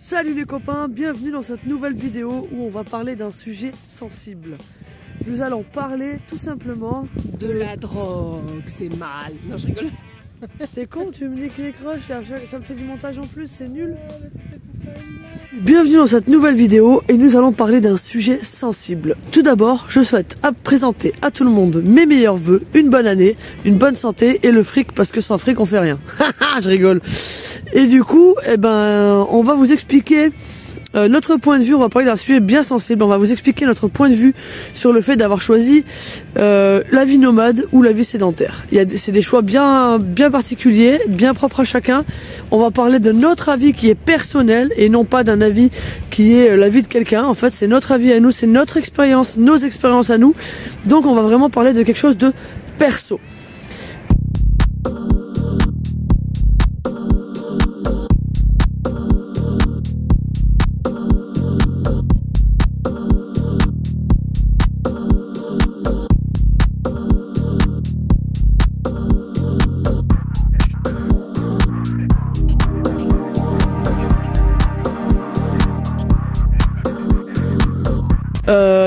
Salut les copains, bienvenue dans cette nouvelle vidéo où on va parler d'un sujet sensible. Nous allons parler tout simplement de la drogue, c'est mal. Non, je rigole. T'es con, tu me niques les croches, ça me fait du montage en plus, c'est nul. Bienvenue dans cette nouvelle vidéo et nous allons parler d'un sujet sensible. Tout d'abord, je souhaite présenter à tout le monde mes meilleurs vœux, une bonne année, une bonne santé et le fric parce que sans fric on fait rien. Je rigole. Et du coup, on va vous expliquer notre point de vue. On va parler d'un sujet bien sensible. On va vous expliquer notre point de vue sur le fait d'avoir choisi la vie nomade ou la vie sédentaire. C'est des choix bien particuliers, bien propres à chacun. On va parler de notre avis qui est personnel et non pas d'un avis qui est l'avis de quelqu'un. En fait, c'est notre avis à nous, c'est notre expérience, nos expériences à nous. Donc, on va vraiment parler de quelque chose de perso.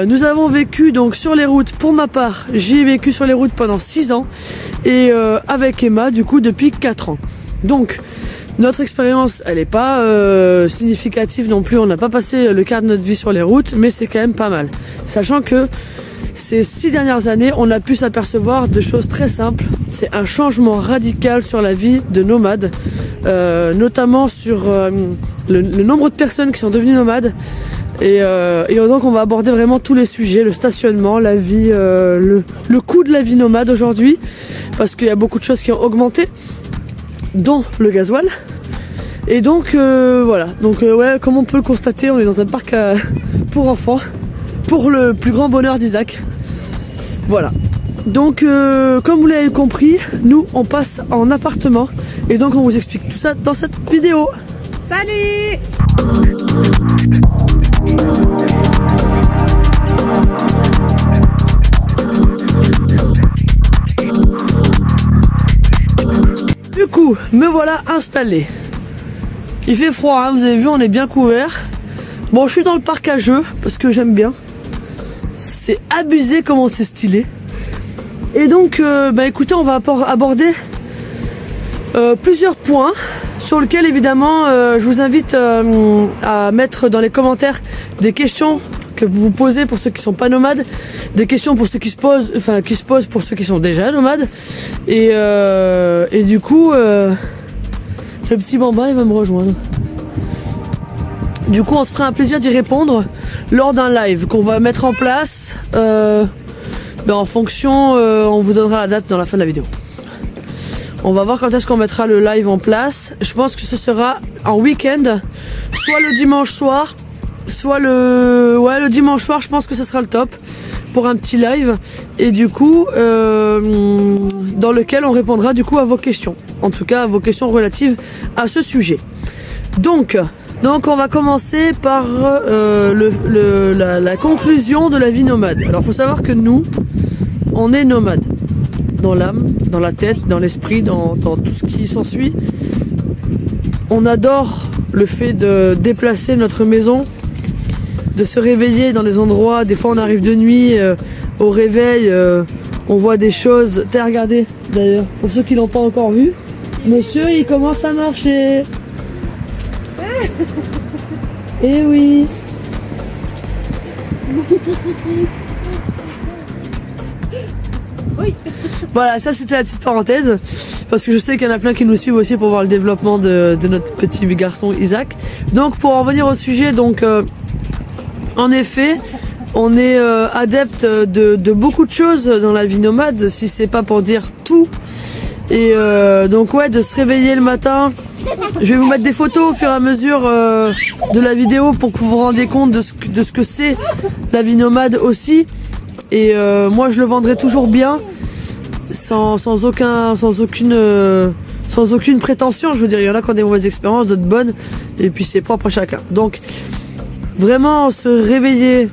Nous avons vécu donc sur les routes, pour ma part, j'ai vécu sur les routes pendant 6 ans et avec Emma du coup depuis 4 ans. Donc notre expérience elle n'est pas significative non plus, on n'a pas passé le quart de notre vie sur les routes, mais c'est quand même pas mal. Sachant que ces 6 dernières années, on a pu s'apercevoir de choses très simples. C'est un changement radical sur la vie de nomades, notamment sur le nombre de personnes qui sont devenues nomades. Et donc on va aborder vraiment tous les sujets, le stationnement, la vie, le coût de la vie nomade aujourd'hui, parce qu'il y a beaucoup de choses qui ont augmenté, dont le gasoil. Et donc voilà, donc ouais, comme on peut le constater, on est dans un parc pour enfants, pour le plus grand bonheur d'Isaac. Voilà. Donc comme vous l'avez compris, nous on passe en appartement et donc on vous explique tout ça dans cette vidéo. Salut! Du coup, me voilà installé. Il fait froid, hein, vous avez vu, on est bien couvert. Bon, je suis dans le parc à jeux parce que j'aime bien. C'est abusé comment c'est stylé. Et donc, écoutez, on va aborder plusieurs points sur lesquels évidemment je vous invite à mettre dans les commentaires des questions que vous vous posez pour ceux qui sont pas nomades, des questions pour ceux qui se posent, qui se posent pour ceux qui sont déjà nomades. Et du coup, le petit bambin il va me rejoindre. Du coup, on se fera un plaisir d'y répondre lors d'un live qu'on va mettre en place. En fonction, on vous donnera la date dans la fin de la vidéo. On va voir quand est-ce qu'on mettra le live en place. Je pense que ce sera en week-end, soit le dimanche soir, soit le dimanche soir. Je pense que ce sera le top pour un petit live. Et du coup, dans lequel on répondra du coup à vos questions. En tout cas, à vos questions relatives à ce sujet. Donc on va commencer par la conclusion de la vie nomade. Alors, faut savoir que nous, on est nomades. Dans l'âme, dans la tête, dans l'esprit, dans tout ce qui s'ensuit. On adore le fait de déplacer notre maison, de se réveiller dans des endroits. Des fois on arrive de nuit, au réveil, on voit des choses. T'as regardé d'ailleurs, pour ceux qui l'ont pas encore vu, monsieur il commence à marcher. Eh oui. Oui. Voilà, ça c'était la petite parenthèse, parce que je sais qu'il y en a plein qui nous suivent aussi pour voir le développement de notre petit garçon Isaac. Donc pour en revenir au sujet, donc en effet, on est adepte de beaucoup de choses dans la vie nomade, si c'est pas pour dire tout. Et donc ouais, de se réveiller le matin. Je vais vous mettre des photos au fur et à mesure de la vidéo pour que vous vous rendiez compte de ce que c'est la vie nomade aussi. Et moi je le vendrai toujours bien, sans aucune prétention. Je veux dire, il y en a qui ont des mauvaises expériences, d'autres bonnes, et puis c'est propre à chacun. Donc vraiment se réveiller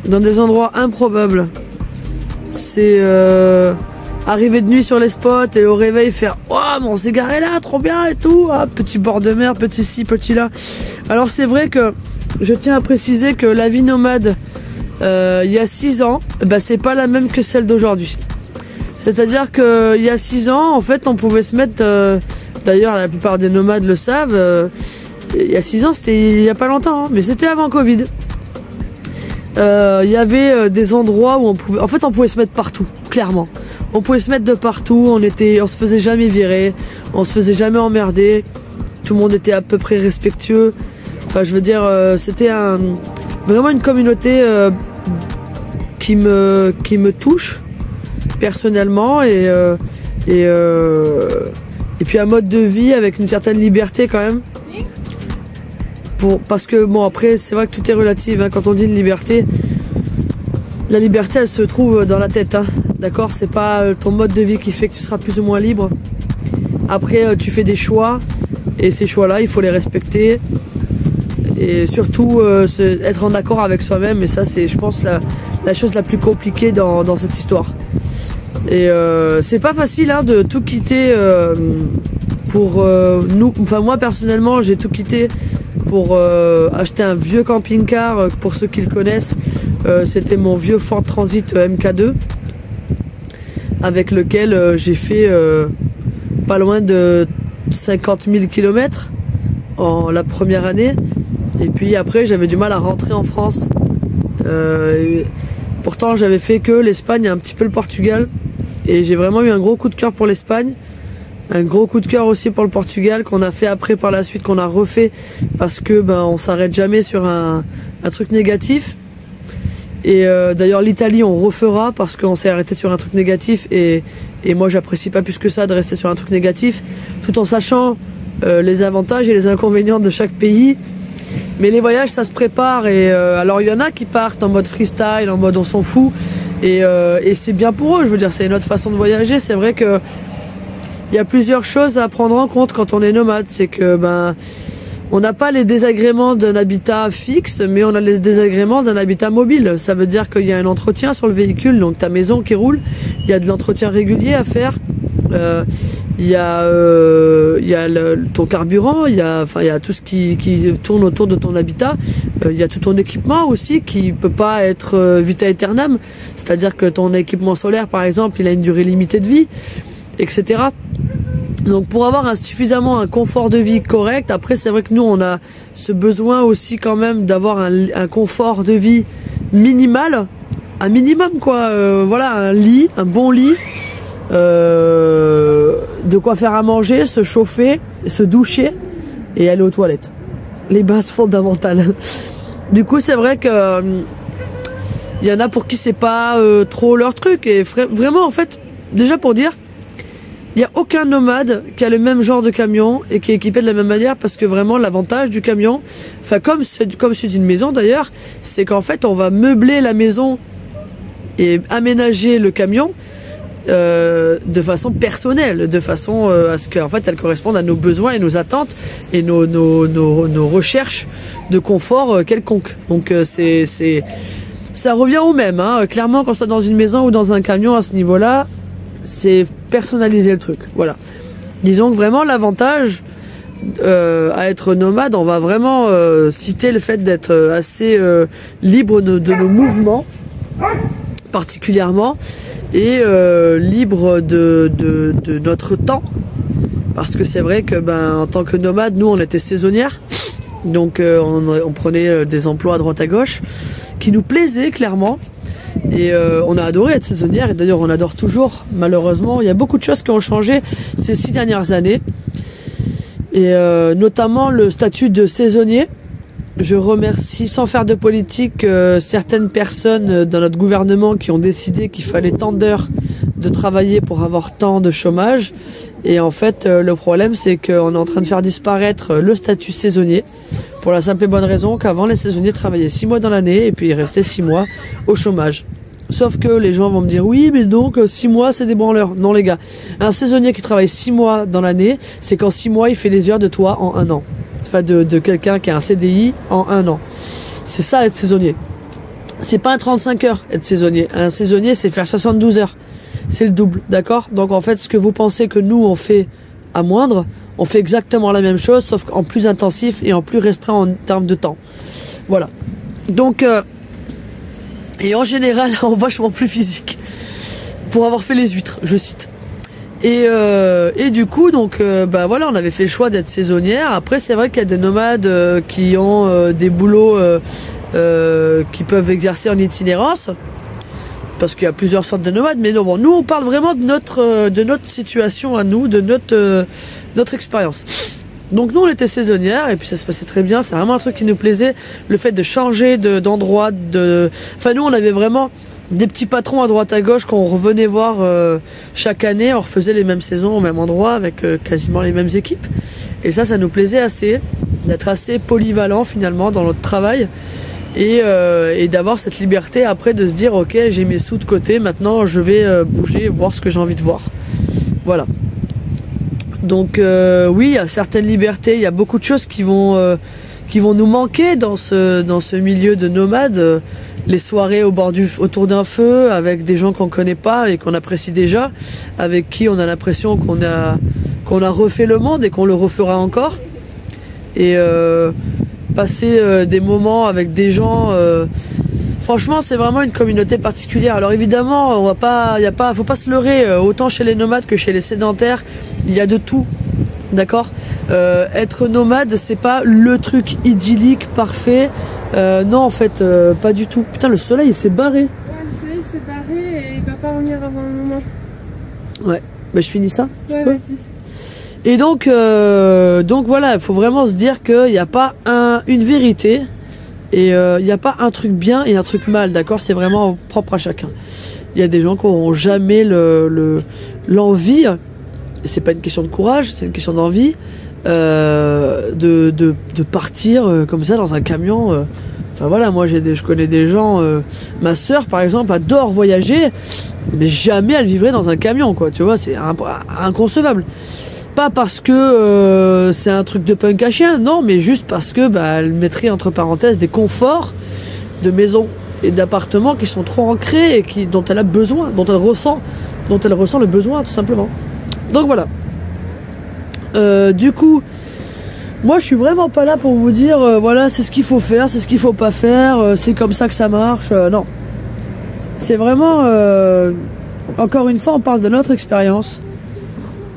dans des endroits improbables, c'est arriver de nuit sur les spots et au réveil faire « Oh, mon cigare est là, trop bien et tout ah, !» Petit bord de mer, petit ci, petit là. Alors c'est vrai que je tiens à préciser que la vie nomade il y a 6 ans, bah, c'est pas la même que celle d'aujourd'hui. C'est-à-dire qu'il y a 6 ans, en fait, on pouvait se mettre... D'ailleurs, la plupart des nomades le savent. Il y a 6 ans, c'était il y a pas longtemps, hein, mais c'était avant Covid. Il y avait des endroits où on pouvait... En fait, on pouvait se mettre partout, clairement. On pouvait se mettre de partout, on se faisait jamais virer, on se faisait jamais emmerder. Tout le monde était à peu près respectueux. Enfin, je veux dire, c'était vraiment une communauté qui me touche personnellement et puis un mode de vie avec une certaine liberté quand même. Parce que bon, après c'est vrai que tout est relatif hein, quand on dit une liberté, la liberté elle se trouve dans la tête hein, d'accord, c'est pas ton mode de vie qui fait que tu seras plus ou moins libre. Après tu fais des choix et ces choix là il faut les respecter et surtout être en accord avec soi-même, et ça c'est je pense la chose la plus compliquée dans cette histoire. Et c'est pas facile hein, de tout quitter pour nous. Enfin moi personnellement j'ai tout quitté pour acheter un vieux camping-car. Pour ceux qui le connaissent, c'était mon vieux Ford Transit MK2 avec lequel j'ai fait pas loin de 50 000 km en la première année. Et puis après j'avais du mal à rentrer en France. Pourtant j'avais fait que l'Espagne et un petit peu le Portugal. Et j'ai vraiment eu un gros coup de cœur pour l'Espagne, un gros coup de cœur aussi pour le Portugal qu'on a fait après par la suite, qu'on a refait parce que ben on s'arrête jamais sur un truc négatif. Et d'ailleurs l'Italie on refera parce qu'on s'est arrêté sur un truc négatif et moi j'apprécie pas plus que ça de rester sur un truc négatif, tout en sachant les avantages et les inconvénients de chaque pays. Mais les voyages ça se prépare et alors il y en a qui partent en mode freestyle, en mode on s'en fout. Et c'est bien pour eux, je veux dire, c'est notre façon de voyager. C'est vrai que il y a plusieurs choses à prendre en compte quand on est nomade. C'est que ben on n'a pas les désagréments d'un habitat fixe, mais on a les désagréments d'un habitat mobile. Ça veut dire qu'il y a un entretien sur le véhicule, donc ta maison qui roule, il y a de l'entretien régulier à faire. Il y a ton carburant, il y a tout ce qui tourne autour de ton habitat. Il y a tout ton équipement aussi qui peut pas être vita aeternam, c'est-à-dire que ton équipement solaire par exemple il a une durée limitée de vie, etc. Donc pour avoir suffisamment un confort de vie correct, après c'est vrai que nous on a ce besoin aussi quand même d'avoir un confort de vie minimal, un minimum quoi, voilà, un lit, un bon lit, de quoi faire à manger, se chauffer, se doucher et aller aux toilettes. Les bases fondamentales. Du coup c'est vrai que il y en a pour qui c'est pas trop leur truc, et vraiment en fait déjà pour dire il n'y a aucun nomade qui a le même genre de camion et qui est équipé de la même manière, parce que vraiment l'avantage du camion, enfin comme c'est une maison d'ailleurs, c'est qu'en fait on va meubler la maison et aménager le camion de façon personnelle, de façon à ce qu'en fait elle corresponde à nos besoins et nos attentes et nos recherches de confort quelconque. Donc ça revient au même hein. Clairement quand on est dans une maison ou dans un camion à ce niveau-là, c'est personnaliser le truc. Voilà. Disons que vraiment l'avantage à être nomade, on va vraiment citer le fait d'être assez libre de nos mouvements particulièrement, et libre de notre temps, parce que c'est vrai que ben en tant que nomade, nous on était saisonnières, donc on prenait des emplois à droite à gauche qui nous plaisaient clairement. Et on a adoré être saisonnière, et d'ailleurs on adore toujours. Malheureusement il y a beaucoup de choses qui ont changé ces 6 dernières années, et notamment le statut de saisonnier. Je remercie sans faire de politique certaines personnes dans notre gouvernement qui ont décidé qu'il fallait tant d'heures de travailler pour avoir tant de chômage. Et en fait le problème c'est qu'on est en train de faire disparaître le statut saisonnier, pour la simple et bonne raison qu'avant les saisonniers travaillaient 6 mois dans l'année et puis ils restaient 6 mois au chômage. Sauf que les gens vont me dire oui mais donc 6 mois c'est des branleurs. Non les gars, un saisonnier qui travaille 6 mois dans l'année, c'est qu'en 6 mois il fait les heures de toi en 1 an. Enfin de quelqu'un qui a un CDI en 1 an. C'est ça être saisonnier. C'est pas un 35 heures être saisonnier. Un saisonnier c'est faire 72 heures. c'est le double, d'accord? Donc en fait, ce que vous pensez que nous on fait à moindre, on fait exactement la même chose, sauf qu'en plus intensif et en plus restreint en termes de temps. Voilà. Donc, et en général, on est vachement plus physique pour avoir fait les huîtres, je cite. Et du coup, donc, bah voilà, on avait fait le choix d'être saisonnière. Après, c'est vrai qu'il y a des nomades qui ont des boulots qui peuvent exercer en itinérance, parce qu'il y a plusieurs sortes de nomades. Mais non, bon, nous, on parle vraiment de notre situation à nous, de notre expérience. Donc nous, on était saisonnière et puis ça se passait très bien. C'est vraiment un truc qui nous plaisait, le fait de changer d'endroit. Enfin, nous, on avait vraiment des petits patrons à droite à gauche qu'on revenait voir chaque année. On refaisait les mêmes saisons au même endroit avec quasiment les mêmes équipes. Et ça nous plaisait assez, d'être assez polyvalent finalement dans notre travail et d'avoir cette liberté après de se dire ok, j'ai mes sous de côté, maintenant je vais bouger, voir ce que j'ai envie de voir. Voilà. Donc oui, il y a certaines libertés, il y a beaucoup de choses qui vont nous manquer dans ce milieu de nomades. Les soirées autour d'un feu avec des gens qu'on connaît pas et qu'on apprécie déjà, avec qui on a l'impression qu'on a refait le monde et qu'on le refera encore. Et passer des moments avec des gens, franchement c'est vraiment une communauté particulière. Alors évidemment, faut pas se leurrer, autant chez les nomades que chez les sédentaires, il y a de tout. D'accord, être nomade, c'est pas le truc idyllique, parfait. Non, en fait, pas du tout. Putain, le soleil il s'est barré. Ouais, le soleil s'est barré et il va pas revenir avant un moment. Ouais, bah je finis ça. Ouais, vas-y. Et donc voilà, il faut vraiment se dire qu'il n'y a pas une vérité et il n'y a pas un truc bien et un truc mal. D'accord, c'est vraiment propre à chacun. Il y a des gens qui n'auront jamais l'envie. C'est pas une question de courage, c'est une question d'envie de partir comme ça dans un camion. Enfin voilà, moi je connais des gens. Ma sœur par exemple adore voyager, mais jamais elle vivrait dans un camion, quoi. Tu vois, c'est inconcevable. Pas parce que c'est un truc de punk à chien, non, mais juste parce que elle mettrait entre parenthèses des conforts de maisons et d'appartements qui sont trop ancrés et dont elle a besoin, dont elle ressent le besoin tout simplement. Donc voilà. Du coup, moi je suis vraiment pas là pour vous dire voilà c'est ce qu'il faut faire, c'est ce qu'il faut pas faire, c'est comme ça que ça marche. Non. C'est vraiment encore une fois on parle de notre expérience.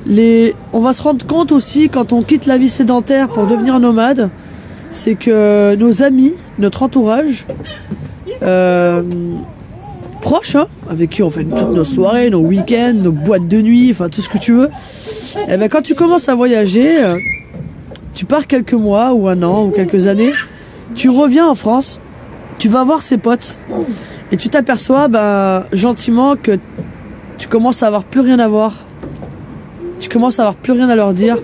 On va se rendre compte aussi quand on quitte la vie sédentaire pour devenir nomade, c'est que nos amis, notre entourage proches, hein, avec qui on fait toutes nos soirées, nos week-ends, nos boîtes de nuit, enfin tout ce que tu veux, et ben quand tu commences à voyager, tu pars quelques mois ou un an ou quelques années, tu reviens en France, tu vas voir ses potes et tu t'aperçois gentiment que tu commences à avoir plus rien à voir. Tu commences à avoir plus rien à leur dire.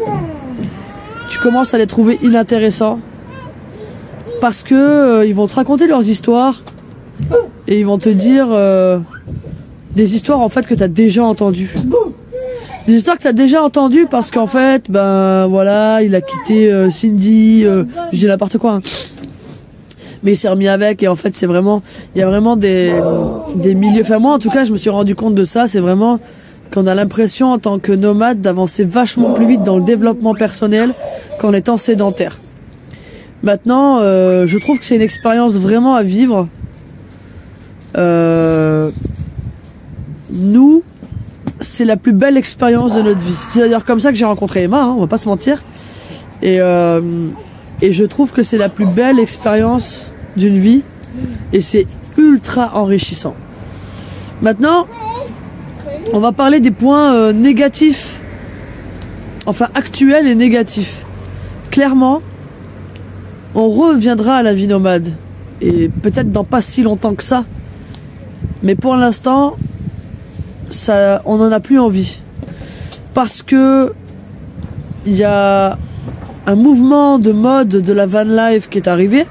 Tu commences à les trouver inintéressants. Parce que ils vont te raconter leurs histoires. Et ils vont te dire des histoires en fait que tu as déjà entendues. Des histoires que tu as déjà entendues parce qu'en fait, voilà, il a quitté Cindy, je dis n'importe quoi. Hein. Mais il s'est remis avec et en fait il y a vraiment des milieux. Enfin moi en tout cas je me suis rendu compte de ça, c'est vraiment qu'on a l'impression en tant que nomade d'avancer vachement plus vite dans le développement personnel qu'en étant sédentaire. Maintenant, je trouve que c'est une expérience vraiment à vivre. Nous, c'est la plus belle expérience de notre vie. C'est d'ailleurs comme ça que j'ai rencontré Emma, hein, on va pas se mentir. Et je trouve que c'est la plus belle expérience d'une vie et c'est ultra enrichissant. Maintenant, on va parler des points négatifs, enfin actuels et négatifs. Clairement, on reviendra à la vie nomade, et peut-être dans pas si longtemps que ça. Mais pour l'instant, on n'en a plus envie. Parce que il y a un mouvement de mode de la van life qui est arrivé,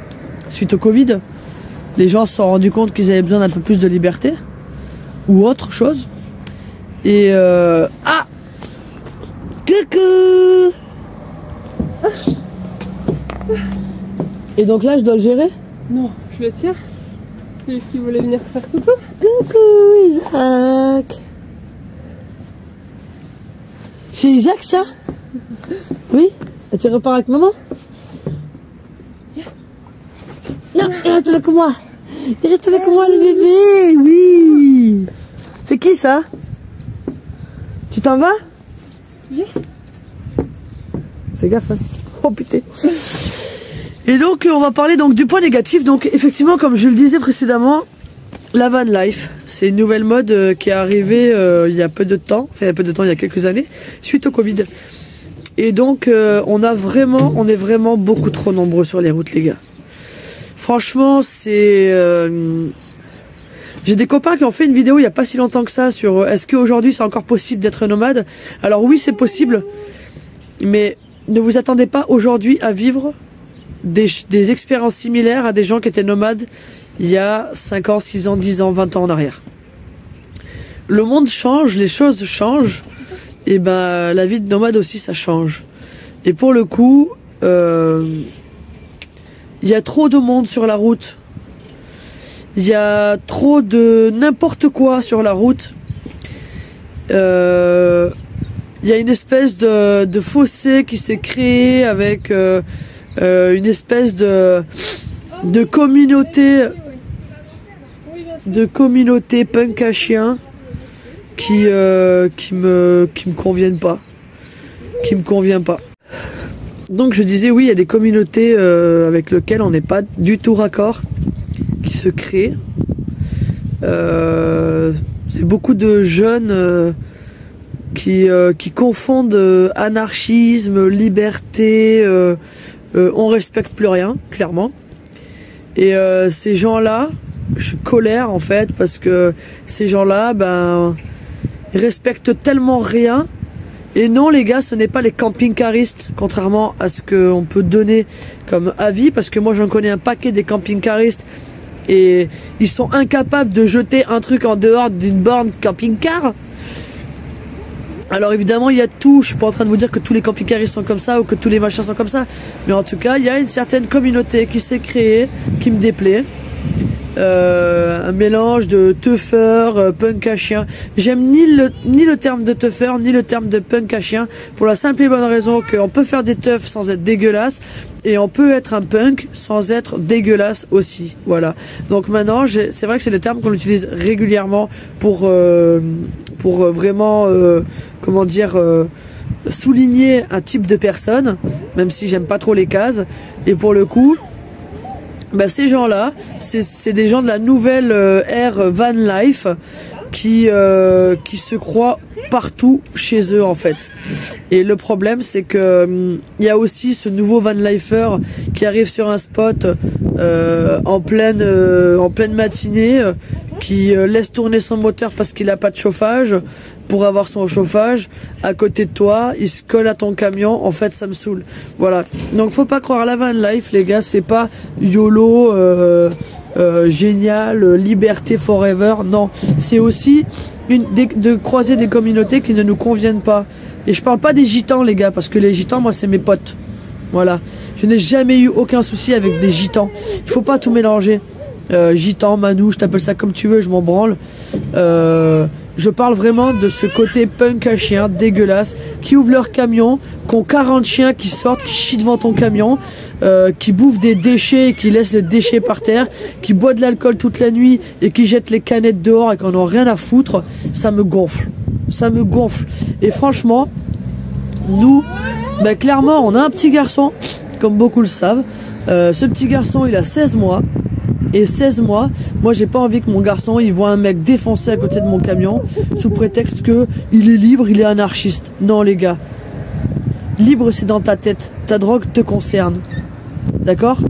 suite au Covid. Les gens se sont rendus compte qu'ils avaient besoin d'un peu plus de liberté, ou autre chose. Et coucou. Et donc là je dois le gérer? Non, je le tire. C'est lui qui voulait venir faire coucou. Coucou Isaac. C'est Isaac ça? Oui? Et tu repars avec maman? Non, il reste avec moi. Il reste avec moi le bébé, oui. C'est qui ça? Tu t'en vas? Oui. Fais gaffe, hein. Oh putain. Et donc on va parler donc du point négatif. Donc effectivement, comme je le disais précédemment, la van life, c'est une nouvelle mode qui est arrivée il y a peu de temps, enfin il y a peu de temps, il y a quelques années, suite au Covid. Et donc on est vraiment beaucoup trop nombreux sur les routes, les gars. Franchement, c'est j'ai des copains qui ont fait une vidéo il y a pas si longtemps que ça sur est-ce qu'aujourd'hui c'est encore possible d'être nomade. Alors oui, c'est possible, mais ne vous attendez pas aujourd'hui à vivre des expériences similaires à des gens qui étaient nomades il y a 5 ans, 6 ans, 10 ans, 20 ans en arrière. Le monde change, les choses changent, et ben la vie de nomade aussi ça change. Et pour le coup, il y a trop de monde sur la route. Il y a trop de n'importe quoi sur la route. Il y a une espèce de fossé qui s'est créé avec une espèce de communauté punk à chien qui me conviennent pas. Qui me convient pas. Donc je disais oui, il y a des communautés avec lesquelles on n'est pas du tout raccord qui se créent. C'est beaucoup de jeunes qui confondent anarchisme, liberté, on respecte plus rien, clairement. Et ces gens-là, je suis colère en fait parce que ces gens-là, ben, ils respectent tellement rien. Et non les gars, ce n'est pas les camping-caristes, contrairement à ce qu'on peut donner comme avis, parce que moi j'en connais un paquet des camping-caristes et ils sont incapables de jeter un truc en dehors d'une borne camping-car. Alors évidemment il y a tout, je suis pas en train de vous dire que tous les camping-caristes sont comme ça ou que tous les machins sont comme ça, mais en tout cas il y a une certaine communauté qui s'est créée, qui me déplaît. Un mélange de teufeur, punk à chien. J'aime ni le terme de teufeur ni le terme de punk à chien, pour la simple et bonne raison qu'on peut faire des teufs sans être dégueulasse et on peut être un punk sans être dégueulasse aussi. Voilà. Donc maintenant, c'est vrai que c'est le terme qu'on utilise régulièrement pour vraiment comment dire souligner un type de personne, même si j'aime pas trop les cases. Et pour le coup, bah, ces gens-là, c'est des gens de la nouvelle ère van life qui se croient partout chez eux en fait. Et le problème c'est que il y a aussi ce nouveau van lifer qui arrive sur un spot en pleine matinée, qui laisse tourner son moteur parce qu'il a pas de chauffage pour avoir son chauffage à côté de toi, il se colle à ton camion. En fait ça me saoule. Voilà, donc faut pas croire à la van life les gars, c'est pas YOLO génial, liberté forever. Non, c'est aussi de croiser des communautés qui ne nous conviennent pas. Et je parle pas des gitans les gars, parce que les gitans moi c'est mes potes. Voilà, je n'ai jamais eu aucun souci avec des gitans. Il faut pas tout mélanger. Gitan, manouche, t'appelles ça comme tu veux, je m'en branle. Je parle vraiment de ce côté punk à chien dégueulasse qui ouvre leur camion, qui ont 40 chiens qui sortent, qui chient devant ton camion, qui bouffent des déchets et qui laissent des déchets par terre, qui boivent de l'alcool toute la nuit et qui jettent les canettes dehors et qui en ont rien à foutre. Ça me gonfle. Ça me gonfle. Et franchement, nous, ben clairement, on a un petit garçon, comme beaucoup le savent. Ce petit garçon, il a 16 mois. Et 16 mois, moi j'ai pas envie que mon garçon il voit un mec défoncé à côté de mon camion sous prétexte que il est libre, il est anarchiste. Non les gars, libre c'est dans ta tête, ta drogue te concerne, d'accord?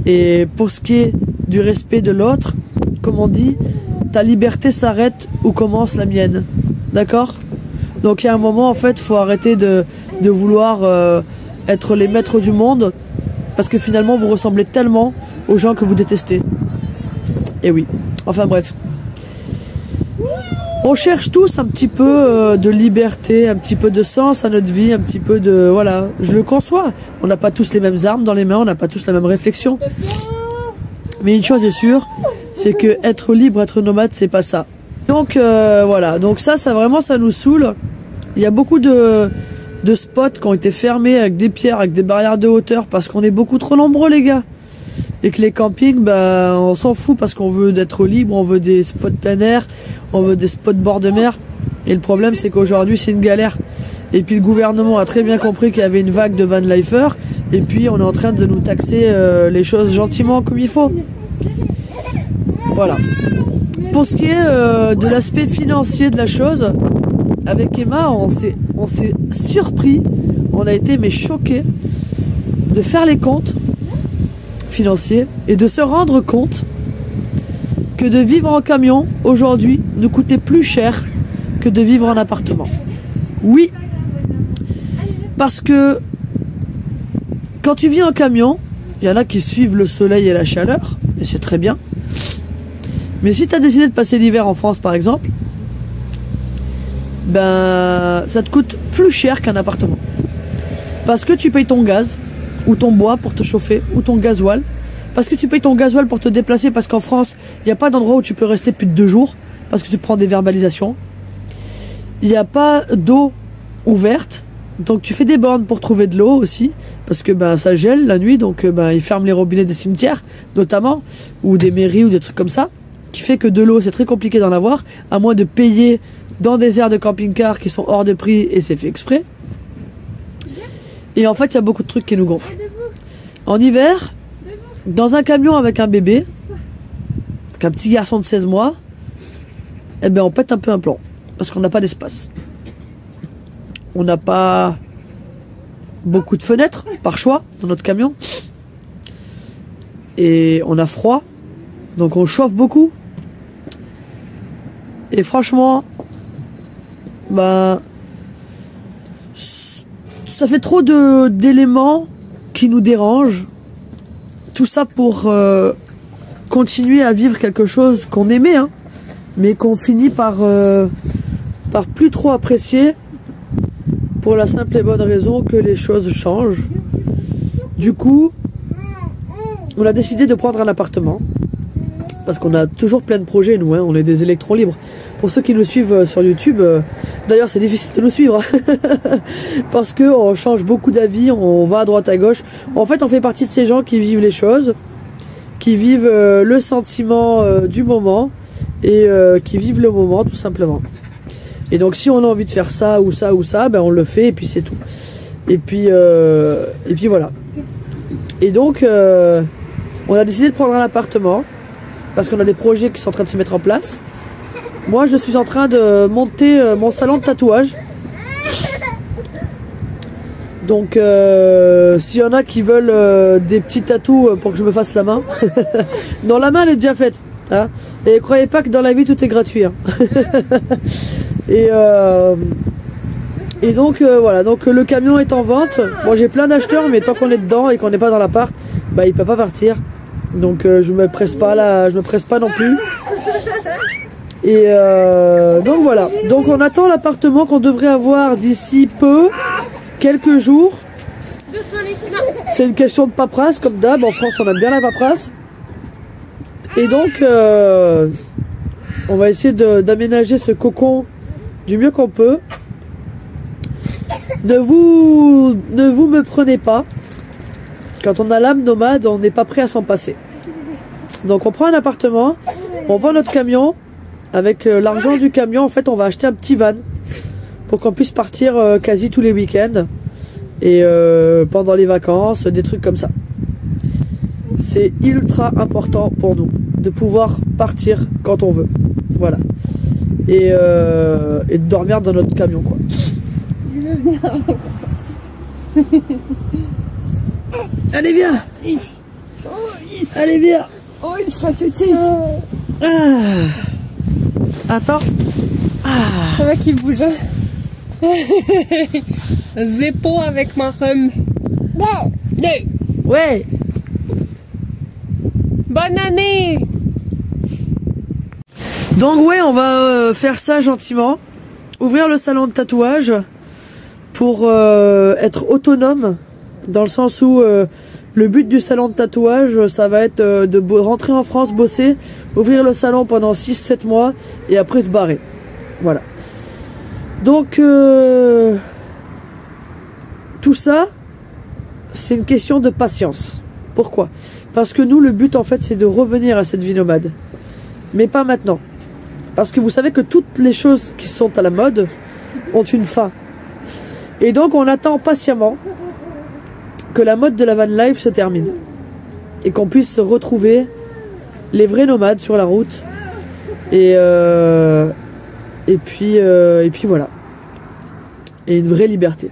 Et pour ce qui est du respect de l'autre, comme on dit, ta liberté s'arrête où commence la mienne, d'accord? Donc il y a un moment en fait, faut arrêter de vouloir être les maîtres du monde, parce que finalement vous ressemblez tellement aux gens que vous détestez. Et oui, enfin bref. On cherche tous un petit peu de liberté, un petit peu de sens à notre vie, un petit peu de... Voilà, je le conçois. On n'a pas tous les mêmes armes dans les mains, on n'a pas tous la même réflexion. Mais une chose est sûre, c'est que être libre, être nomade, c'est pas ça. Donc voilà, donc ça vraiment, ça nous saoule. Il y a beaucoup de de spots qui ont été fermés avec des pierres, avec des barrières de hauteur parce qu'on est beaucoup trop nombreux les gars. Et que les campings, ben, on s'en fout parce qu'on veut d'être libre, on veut des spots plein air, on veut des spots bord de mer. Et le problème c'est qu'aujourd'hui c'est une galère. Et puis le gouvernement a très bien compris qu'il y avait une vague de vanlifers. Et puis on est en train de nous taxer les choses gentiment comme il faut. Voilà. Pour ce qui est de l'aspect financier de la chose, avec Emma, on s'est surpris, on a été mais choqués de faire les comptes financiers et de se rendre compte que de vivre en camion aujourd'hui nous coûtait plus cher que de vivre en appartement. Oui, parce que quand tu vis en camion, il y en a qui suivent le soleil et la chaleur, et c'est très bien. Mais si tu as décidé de passer l'hiver en France par exemple, ben ça te coûte plus cher qu'un appartement. Parce que tu payes ton gaz, ou ton bois pour te chauffer, ou ton gasoil. Parce que tu payes ton gasoil pour te déplacer, parce qu'en France, il n'y a pas d'endroit où tu peux rester plus de 2 jours, parce que tu prends des verbalisations. Il n'y a pas d'eau ouverte, donc tu fais des bornes pour trouver de l'eau aussi, parce que ben ça gèle la nuit, donc ben ils ferment les robinets des cimetières, notamment, ou des mairies, ou des trucs comme ça, qui fait que de l'eau c'est très compliqué d'en avoir, à moins de payer dans des aires de camping-car qui sont hors de prix, et c'est fait exprès. Et en fait il y a beaucoup de trucs qui nous gonflent. En hiver, dans un camion avec un bébé, avec un petit garçon de 16 mois, eh ben on pète un peu un plomb, parce qu'on n'a pas d'espace. On n'a pas beaucoup de fenêtres, par choix, dans notre camion. Et on a froid, donc on chauffe beaucoup. Et franchement, bah, ça fait trop d'éléments qui nous dérangent. Tout ça pour continuer à vivre quelque chose qu'on aimait, hein, mais qu'on finit par plus trop apprécier, pour la simple et bonne raison que les choses changent. Du coup, on a décidé de prendre un appartement, parce qu'on a toujours plein de projets, nous, hein, on est des électrons libres. Pour ceux qui nous suivent sur YouTube, d'ailleurs c'est difficile de nous suivre, parce qu'on change beaucoup d'avis, on va à droite à gauche. En fait, on fait partie de ces gens qui vivent les choses, qui vivent le sentiment du moment, et qui vivent le moment tout simplement. Et donc si on a envie de faire ça ou ça ou ça, ben on le fait et puis c'est tout. Et puis voilà. Et donc on a décidé de prendre un appartement parce qu'on a des projets qui sont en train de se mettre en place. Moi je suis en train de monter mon salon de tatouage. Donc s'il y en a qui veulent des petits tatous pour que je me fasse la main. Non, la main elle est déjà faite, hein. Et croyez pas que dans la vie tout est gratuit, hein. Et donc voilà, donc le camion est en vente. Moi j'ai plein d'acheteurs, mais tant qu'on est dedans et qu'on n'est pas dans l'appart, bah il peut pas partir. Donc je me presse pas là, je me presse pas non plus. Et donc voilà, donc on attend l'appartement qu'on devrait avoir d'ici peu, quelques jours. C'est une question de paperasse comme d'hab, en France on aime bien la paperasse. Et donc on va essayer d'aménager ce cocon du mieux qu'on peut. Ne vous me prenez pas. Quand on a l'âme nomade, on n'est pas prêt à s'en passer. Donc on prend un appartement, on vend notre camion. Avec l'argent du camion, en fait, on va acheter un petit van pour qu'on puisse partir quasi tous les week-ends et pendant les vacances, des trucs comme ça. C'est ultra important pour nous de pouvoir partir quand on veut. Voilà. Et de dormir dans notre camion, quoi. Je veux venir avec toi. Allez, viens. Allez, viens. Oh, il se passe ici. Ah. Attends. Ah. Ça va qu'il bouge, hein. Zeppo avec ma rhum. Ouais. Bonne année. Donc ouais, on va faire ça gentiment. Ouvrir le salon de tatouage pour être autonome. Dans le sens où le but du salon de tatouage, ça va être de rentrer en France, bosser, ouvrir le salon pendant 6-7 mois et après se barrer. Voilà. Donc tout ça, c'est une question de patience. Pourquoi? Parce que nous, le but en fait, c'est de revenir à cette vie nomade. Mais pas maintenant. Parce que vous savez que toutes les choses qui sont à la mode ont une fin. Et donc on attend patiemment que la mode de la van life se termine. Et qu'on puisse se retrouver les vrais nomades sur la route. Et puis voilà. Et une vraie liberté.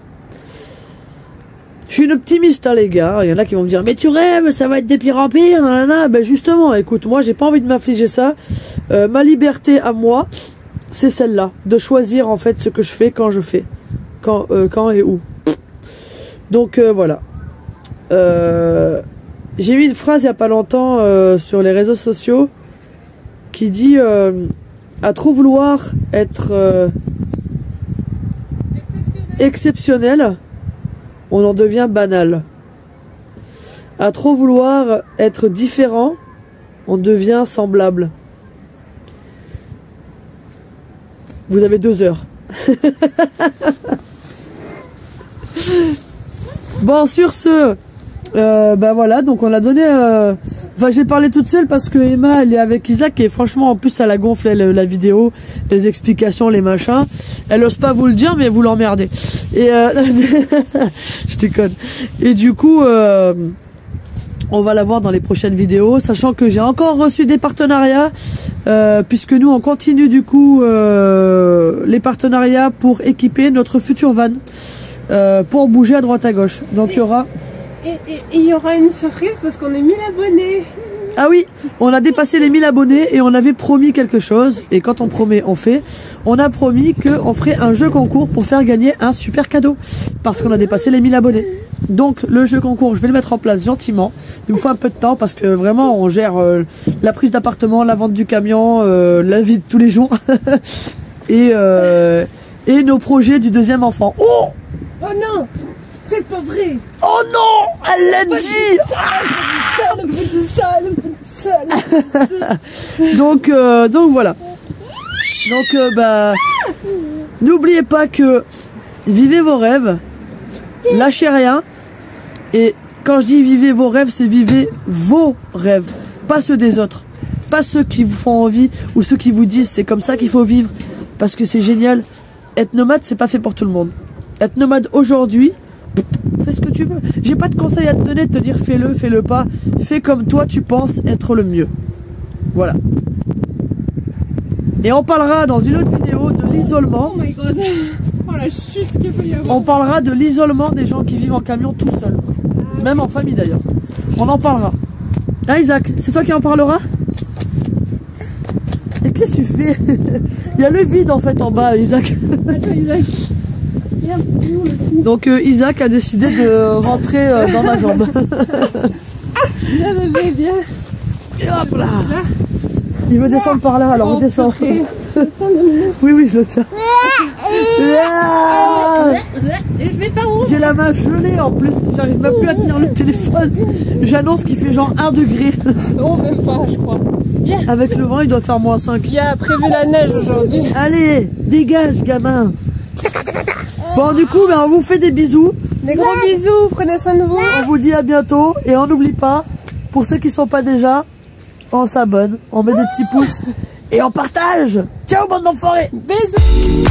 Je suis une optimiste, hein, les gars. Il y en a qui vont me dire, mais tu rêves, ça va être des pires en pire. Nanana. Ben justement, écoute, moi, j'ai pas envie de m'infliger ça. Ma liberté à moi, c'est celle-là. De choisir, en fait, ce que je fais, quand je fais. Quand et où. Donc, voilà. J'ai vu une phrase il y a pas longtemps sur les réseaux sociaux qui dit à trop vouloir être exceptionnel, on en devient banal. À trop vouloir être différent, on devient semblable. Vous avez 2 heures. Bon, sur ce, ben voilà, donc on a donné... Enfin, j'ai parlé toute seule parce que Emma, elle est avec Isaac et franchement, en plus, ça la gonfle la vidéo, les explications, les machins. Elle ose pas vous le dire, mais vous l'emmerdez. Et je déconne. Et du coup, on va la voir dans les prochaines vidéos, sachant que j'ai encore reçu des partenariats, puisque nous, on continue du coup les partenariats pour équiper notre future van, pour bouger à droite à gauche. Donc il y aura... Et il y aura une surprise parce qu'on est 1000 abonnés. Ah oui, on a dépassé les 1000 abonnés et on avait promis quelque chose. Et quand on promet, on fait. On a promis qu'on ferait un jeu concours pour faire gagner un super cadeau. Parce qu'on a dépassé les 1000 abonnés. Donc le jeu concours, je vais le mettre en place gentiment. Il me faut un peu de temps parce que vraiment on gère la prise d'appartement, la vente du camion, la vie de tous les jours. et nos projets du 2e enfant. Oh non! C'est pas vrai! Oh non! Elle l'a dit! Donc voilà. Donc bah n'oubliez pas que vivez vos rêves, lâchez rien. Et quand je dis vivez vos rêves, c'est vivez vos rêves, pas ceux des autres, pas ceux qui vous font envie ou ceux qui vous disent c'est comme ça qu'il faut vivre parce que c'est génial. Être nomade, c'est pas fait pour tout le monde. Être nomade aujourd'hui, fais ce que tu veux. J'ai pas de conseil à te donner, de te dire fais-le, fais-le pas. Fais comme toi tu penses être le mieux. Voilà. Et on parlera dans une autre vidéo de l'isolement. Oh my god. Oh la chute qu'il peut y avoir. On parlera de l'isolement des gens qui vivent en camion tout seuls. Même en famille d'ailleurs. On en parlera. Hein Isaac, c'est toi qui en parleras? Et qu'est-ce que tu fais? Il y a le vide en fait en bas, Isaac. Attends Isaac. Donc Isaac a décidé de rentrer dans ma jambe. Là bébé, bien. Et hop là. Il veut descendre par là, alors on descend. Oui, je le tiens. Et je vais pas où? J'ai la main gelée en plus, j'arrive même plus à tenir le téléphone. J'annonce qu'il fait genre 1 degré. Non, même pas, je crois. Bien. Avec le vent, il doit faire -5. Il y a prévu la neige aujourd'hui. Allez, dégage, gamin. Bon, du coup, on vous fait des bisous. Des gros bisous, prenez soin de vous. On vous dit à bientôt. Et on n'oublie pas, pour ceux qui ne sont pas déjà, on s'abonne, on met des petits pouces et on partage. Ciao, bande d'enfoirés. Bisous.